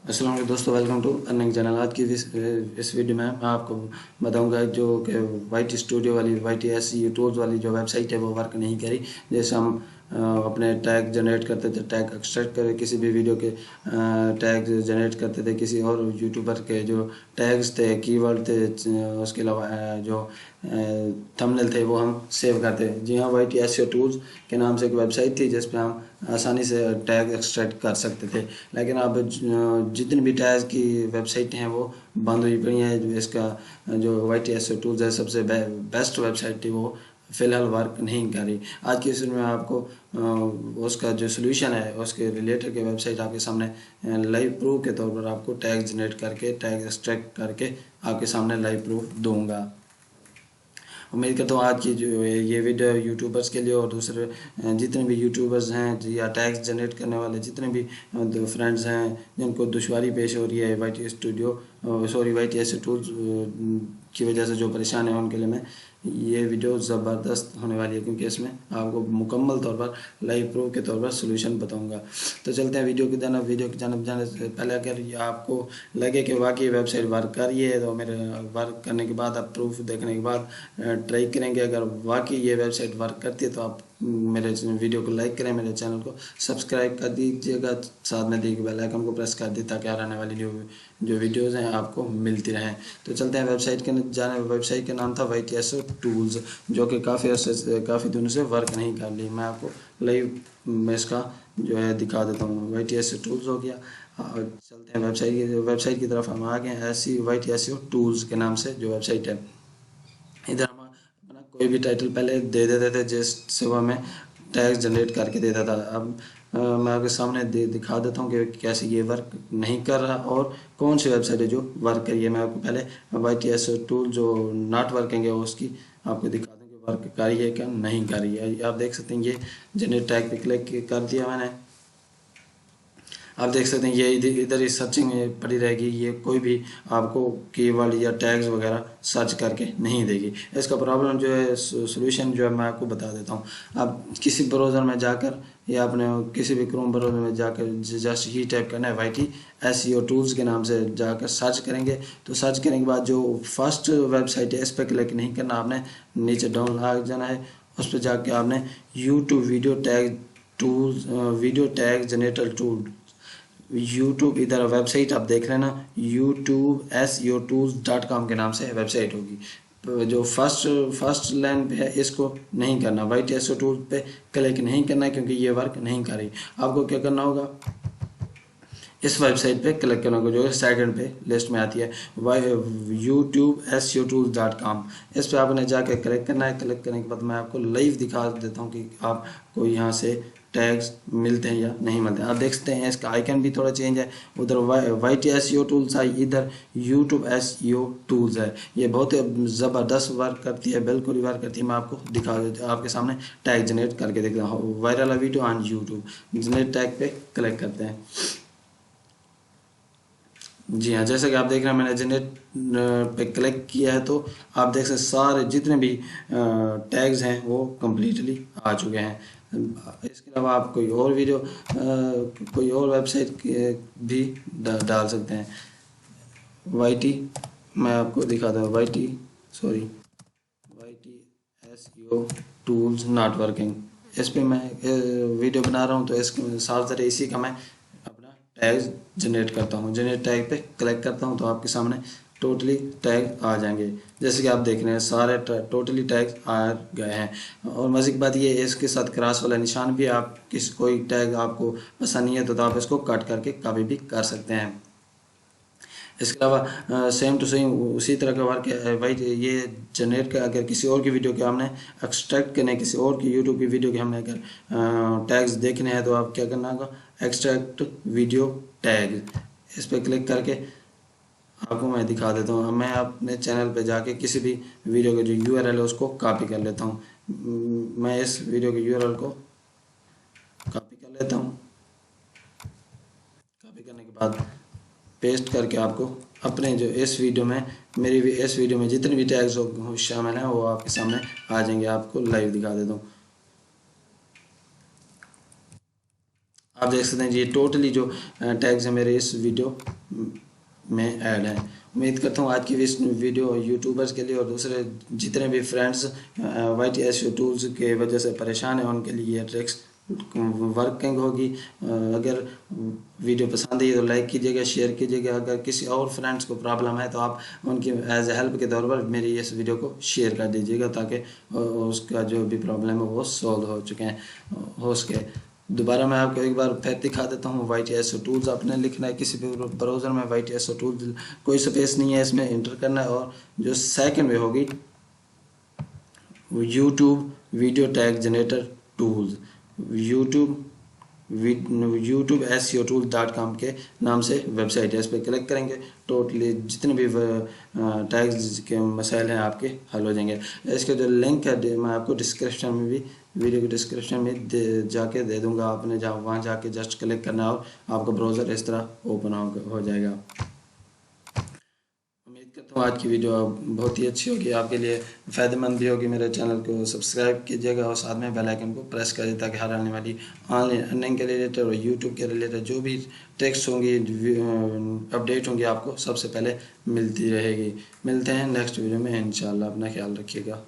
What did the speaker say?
अस्सलाम वालेकुम दोस्तों, वेलकम टू अर्निंग चैनल। आज की इस वीडियो में मैं आपको बताऊंगा जो कि वाईटी स्टूडियो वाली वाईटी एसईओ टूल्स वाली जो वेबसाइट है वो वर्क नहीं करी। जैसे हम अपने टैग जनरेट करते थे, टैग एक्सट्रैक्ट कर किसी भी वीडियो के टैग जनरेट करते थे, किसी और यूट्यूबर के जो टैग्स थे, कीवर्ड थे, उसके अलावा जो थंबनेल थे वो हम सेव करते हैं। जी हाँ, वाईटी एसईओ टूल्स के नाम से एक वेबसाइट थी जिस पे हम आसानी से टैग एक्सट्रैक्ट कर सकते थे। लेकिन अब जितनी भी टैग की वेबसाइटें हैं वो बंद हुई पड़ी हैं। इसका जो वाईटी एसईओ टूल्स है सबसे बेस्ट वेबसाइट थी, वो फ़िलहाल वर्क नहीं कर रही। आज की इसमें आपको उसका जो सोल्यूशन है उसके रिलेटेड की वेबसाइट आपके सामने लाइव प्रूफ के तौर पर आपको टैग जनरेट करके टैग एक्सट्रैक्ट करके आपके सामने लाइव प्रूफ दूंगा। उम्मीद करता हूँ आज की जो ये वीडियो यूट्यूबर्स के लिए और दूसरे जितने भी यूट्यूबर्स हैं या टैग्स जनरेट करने वाले जितने भी फ्रेंड्स हैं जिनको दुश्वारी पेश हो रही है YT studio YT S tools की वजह से जो परेशान है उनके लिए मैं ये वीडियो ज़बरदस्त होने वाली है, क्योंकि इसमें आपको मुकम्मल तौर पर लाइव प्रूफ के तौर पर सोल्यूशन बताऊंगा। तो चलते हैं वीडियो की जानब जाने से पहले अगर ये आपको लगे कि वाकई वेबसाइट वर्क कर रही है तो मेरे वर्क करने के बाद आप प्रूफ देखने के बाद ट्राई करेंगे। अगर वाकई ये वेबसाइट वर्क करती है तो आप मेरे वीडियो को लाइक करें, मेरे चैनल को सब्सक्राइब कर दीजिएगा, साथ में दिए बेल आइकन को प्रेस कर दी ताकि आने वाली जो वीडियोज़ हैं आपको मिलती रहें। तो चलते हैं वेबसाइट का नाम था वाईटी एसईओ टूल्स, जो कि काफ़ी दिनों से वर्क नहीं कर रही। मैं आपको लाइव में इसका जो है दिखा देता हूँ। वाईटी एसईओ टूल्स हो गया। और चलते हैं वेबसाइट की तरफ। हम आ गए हैं ऐसी वाईटी एसईओ टूल्स के नाम से जो वेबसाइट है। इधर हम अपना कोई भी टाइटल पहले दे देते थे जिससे वो हमें टैग्स जनरेट करके देता था। अब मैं आपके सामने दिखा देता हूँ कि कैसे ये वर्क नहीं कर रहा और कौन सी वेबसाइट है जो वर्क करी है। मैं आपको पहले वाई टी एस टूल जो नॉट वर्किंग है उसकी आपको दिखा दूँ कि वर्क कर रही है क्या नहीं कर रही है। आप देख सकते हैं ये जनरेट टैग पे क्लिक कर दिया मैंने। आप देख सकते हैं ये इधर ही सर्चिंग में पड़ी रहेगी, ये कोई भी आपको कीवर्ड या टैग्स वगैरह सर्च करके नहीं देगी। इसका प्रॉब्लम जो है सोल्यूशन जो है मैं आपको बता देता हूँ। आप किसी ब्राउज़र में जाकर या अपने किसी भी क्रोम ब्राउज़र में जाकर जस्ट ही टाइप करना है वाईटी एसईओ टूल्स के नाम से जाकर सर्च करेंगे। तो सर्च करने के बाद जो फर्स्ट वेबसाइट है इस पर क्लिक नहीं करना, आपने नीचे डाउन आ जाना है। उस पर जाके आपने YouTube video tag generator tool YouTube, इधर वेबसाइट आप देख रहे हैं ना, youtube.seo.tools.com के नाम से वेबसाइट होगी। तो जो फर्स्ट लाइन पे है इसको नहीं करना, वाईटी एसईओ टूल पे क्लिक नहीं करना है क्योंकि ये वर्क नहीं कर रही। आपको क्या करना होगा, इस वेबसाइट पे क्लिक करना होगा जो सेकंड पे लिस्ट में आती है youtube.seo.tools.com। इस पे आपने जाकर क्लिक करना है। क्लिक करने के बाद मैं आपको लाइव दिखा देता हूँ कि आपको यहाँ से टैग्स मिलते हैं या नहीं मिलते हैं। आप देख सकते हैं इसका आइकन भी थोड़ा चेंज है। उधर वाईटी एसईओ टूल्स है, इधर यूट्यूब एसईओ टूल्स है। ये बहुत ज़बरदस्त वर्क करती है, बिल्कुल ही वर्क करती है। मैं आपको दिखा देता हूँ, आपके सामने टैग जनरेट करके देखता हूँ। Viral video on YouTube, generate tag पे क्लिक करते हैं। जी हाँ, जैसे कि आप देख रहे हैं मैंने जनरेट पे क्लिक किया है तो आप देख सकते सारे जितने भी टैग्स हैं वो कम्प्लीटली आ चुके हैं। इसके अलावा आप कोई और वेबसाइट भी डाल सकते हैं। वाईटी मैं आपको दिखाता हूँ, YT SEO tools not working. इस पे मैं वीडियो बना रहा हूँ तो इसके साफ ज़रिए इसी का मैं अपना टैग जनरेट करता हूँ। जनरेट टैग पे क्लिक करता हूँ तो आपके सामने टोटली टैग आ जाएंगे। जैसे कि आप देख रहे हैं सारे टोटली टैग आ गए हैं। और मज़े की बात ये है इसके साथ क्रॉस वाला निशान भी, आप कोई टैग आपको पसंद नहीं है तो आप इसको कट करके कभी भी कर सकते हैं। इसके अलावा सेम टू सेम उसी तरह का वर्क है भाई। ये जनरेट का अगर किसी और की वीडियो के हमने एक्सट्रैक्ट करने, किसी और की यूट्यूब की वीडियो के हमने अगर टैग्स देखने हैं तो आप क्या करना होगा, एक्सट्रैक्ट वीडियो टैग, इस पर क्लिक करके आपको मैं दिखा देता हूँ। मैं अपने चैनल पे जाके किसी भी वीडियो का जो यूआरएल है उसको कॉपी कर लेता हूँ। मैं इस वीडियो के यूआरएल को कॉपी कर लेता हूँ। कॉपी करने के बाद पेस्ट करके आपको अपने जो इस वीडियो में इस वीडियो में जितने भी टैग्स शामिल हैं वो आपके सामने आ जाएंगे। आपको लाइव दिखा देता हूँ। आप देख सकते हैं ये टोटली जो टैग्स हैं मेरे इस वीडियो में ऐड है। उम्मीद करता हूँ आज की इस वीडियो यूट्यूबर्स के लिए और दूसरे जितने भी फ्रेंड्स YT SEO टूल्स के वजह से परेशान हैं उनके लिए ये ट्रिक्स वर्किंग होगी। अगर वीडियो पसंद आई तो लाइक कीजिएगा, शेयर कीजिएगा। अगर किसी और फ्रेंड्स को प्रॉब्लम है तो आप उनकी एज ए हेल्प के तौर पर मेरी इस वीडियो को शेयर कर दीजिएगा ताकि उसका जो भी प्रॉब्लम है वो सॉल्व हो सके। दोबारा मैं आपको एक बार फिर दिखा देता हूँ YT SEO टूल्स। आपने लिखना है किसी भी ब्राउज़र में YT SEO टूल्स, कोई स्पेस नहीं है इसमें, इंटर करना है। और जो सेकंड में होगी YouTube video tag generator tools, YouTube SEOtools.com के नाम से वेबसाइट है। इस पर क्लिक करेंगे टोटली जितने भी टैग्स के मसाइल हैं आपके हल हो जाएंगे। इसके जो लिंक है मैं आपको डिस्क्रिप्शन में भी, वीडियो के डिस्क्रिप्शन में जाके दे दूंगा। आपने वहाँ जाके जस्ट क्लिक करना और आपका ब्राउज़र इस तरह ओपन हो जाएगा। उम्मीद करता हूँ आज की वीडियो बहुत ही अच्छी होगी, आपके लिए फ़ायदेमंद भी होगी। मेरे चैनल को सब्सक्राइब कीजिएगा और साथ में बेल आइकन को प्रेस करिए ताकि हर आने वाली ऑनलाइन अर्निंग के रिलेटेड और यूट्यूब के रिलेटेड जो भी टेक्स्ट होंगी, अपडेट होंगी, आपको सबसे पहले मिलती रहेगी। मिलते हैं नेक्स्ट वीडियो में इंशाल्लाह। अपना ख्याल रखिएगा।